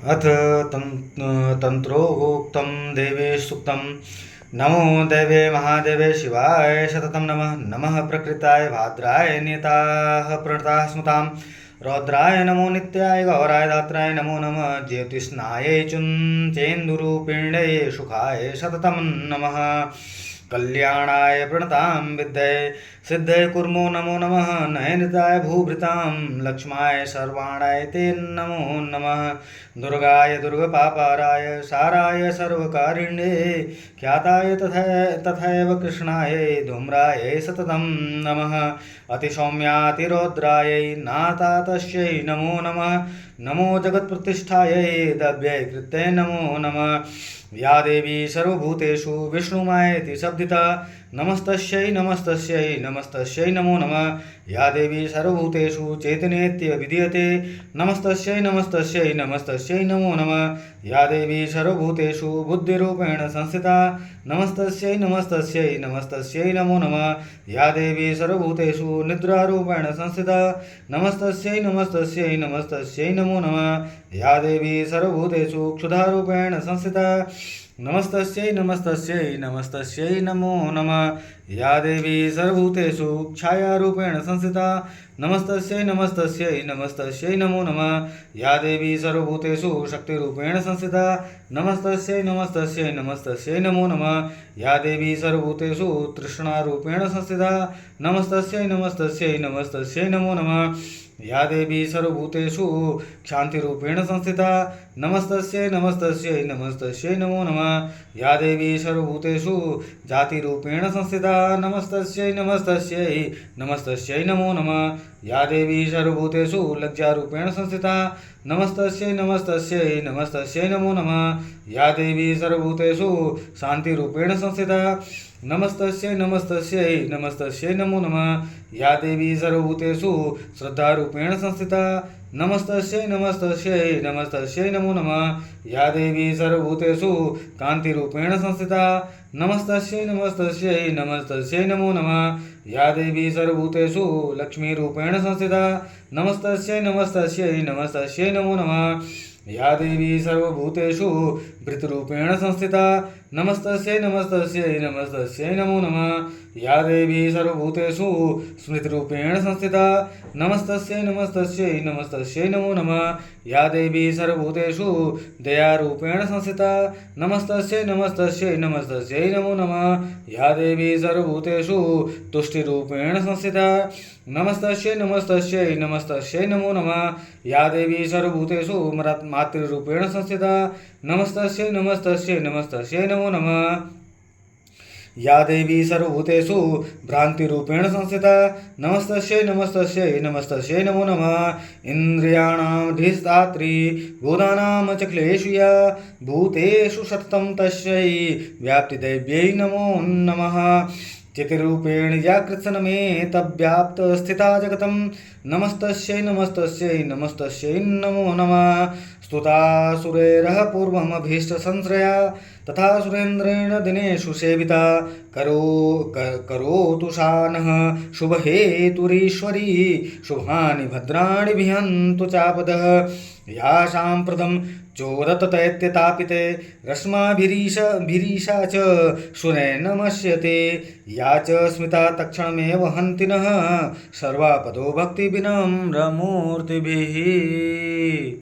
अथ तन्त्रोक्तं देवे सूक्तं नमो देवे महादेवे शिवाय सततं नमः। नमः प्रकृताय भाद्राय नियताः प्रणताः स्मृतां रौद्राय नमो नित्याय गौराय दात्राय नमो नमः। ज्योतिष्नाय चेन्दुरूपिण्ये सुखाय सततं नमः। कल्याणाय प्रणतां विद्ये सिद्धये कुर्मो नमो नमः। नयनताय भूभृतां लक्ष्माय सर्वाणाय ते नमो नमः। दुर्गाय दुर्गपापाराय साराय सर्वकारिण्ये ख्याताय तथैव कृष्णाय धूम्राय सततं नमः। अतिसौम्यातिरौद्रायै नाथातस्यै नमो नमः। नमो जगत्प्रतिष्ठायै दव्यै कृत्यै नमो नमः। या देवी सर्वभूतेषु विष्णुमायेति शब्दिता नमस्तस्यै नमस्तस्यै नमस्तस्यै नमो नमः। या देवी सर्वभूतेषु चैतन्येत्य विधीयते नमस्तस्यै नमस्तस्यै नमस्तस्यै नमो नमः। या देवी सर्वभूतेषु बुद्धिरूपेण संस्थिता नमस्तस्यै नमस्तस्यै नमस्तस्यै नमो नमः। या देवी सर्वभूतेषु निद्रारूपेण संस्थिता नमस्तस्यै नमस्तस्यै नमस्तस्यै नमो नमः। या देवी सर्वभूतेषु क्षुधारूपेण संस्थिता नमस्तस्यै नमस्तस्यै नमस्तस्यै नमो नमः। या देवी सर्वभूतेषु छायारूपेण संस्थिता नमस्तस्यै नमस्तस्यै नमस्तस्यै नमो नमः। या देवी सर्वभूतेषु शक्तिरूपेण संस्थिता नमस्तस्यै नमस्तस्यै नमस्तस्यै नमो नमः। या देवी सर्वभूतेषु तृष्णारूपेण संस्थिता नमस्तस्यै नमस्तस्यै नमस्तस्यै नमो नमः। या देवी सर्वभूतेषु क्षान्तिरूपेण संस्थिता नमस्तस्यै नमस्तस्यै नमस्तस्यै नमो नमः। या देवी सर्वभूतेषु जातिरूपेण संस्थिता नमस्तस्यै नमस्तस्यै नमस्तस्यै नमो नमः। या देवी सर्वभूतेषु लज्जारूपेण संस्थिता नमस्तस्यै नमस्तस्यै नमस्तस्यै नमो नमः। या देवी सर्वभूतेषु शान्तिरूपेण संस्थिता नमस्तस्यै नमस्तस्यै नमस्तस्यै नमो नमः। या देवी सर्वभूतेषु श्रद्धारूपेण संस्थिता नमस्तस्यै नमस्तस्यै नमस्तस्यै नमो नमः। या देवी सर्वभूतेषु कान्तिरूपेण संस्थिता नमस्तस्यै नमस्तस्यै नमस्तस्यै नमो नमः। या देवी सर्वभूतेषु लक्ष्मीरूपेण संस्थिता नमस्तस्यै नमस्तस्यै नमस्तस्यै नमो नमः। या देवी सर्वभूतेषु भृतरूपेण संस्थिता नमस्तस्यै नमस्तस्यै नमस्तस्यै नमो नमः। या देवी सर्वभूतेषु स्मृतिरूपेण संस्थिता नमस्तस्यै नमस्तस्यै नमस्तस्यै नमो नमः। या देवी सर्वभूतेषु दयारूपेण संस्थिता नमस्तस्यै नमस्तस्यै नमस्तस्यै नमो नमः। या देवी सर्वभूतेषु तुष्टिरूपेण संस्थिता नमस्तस्यै नमस्तस्यै नमस्तस्यै नमो नमः। या देवी सर्वभूतेषु मातृरूपेण संस्थिता नमस्तस्यै नमस्तस्यै नमस्तस्यै नमो नमः। या देवी सर्वभूतेषु भ्रान्तिरूपेण संस्थिता नमस्तस्यै नमस्तस्यै नमस्तस्यै नमो नमः। इन्द्रियाणामधिष्ठात्री भूतानां चक्लेषु या भूतेषु सततं तस्यै व्याप्तिदैव्यै नमो नमः। चितिरूपेण या कृत्स्नमेतव्याप्तस्थिता जगतं नमस्तस्यै नमस्तस्यै नमस्तस्यै नमो नमः। स्तुतासुरैरः पूर्वमभीष्टसंश्रया तथा सुरेन्द्रेण दिनेषु सेविता करोतु सा नः शुभहेतुरीश्वरी शुभानि भद्राणि विहन्तु चापदः। या साम्प्रतं चोदत दैत्यतापिते रश्माभिरीशा च शूरेण नमस्यते। या च स्मिता तत्क्षणमेव हन्ति नः सर्वापदो भक्तिविनम्रमूर्तिभिः।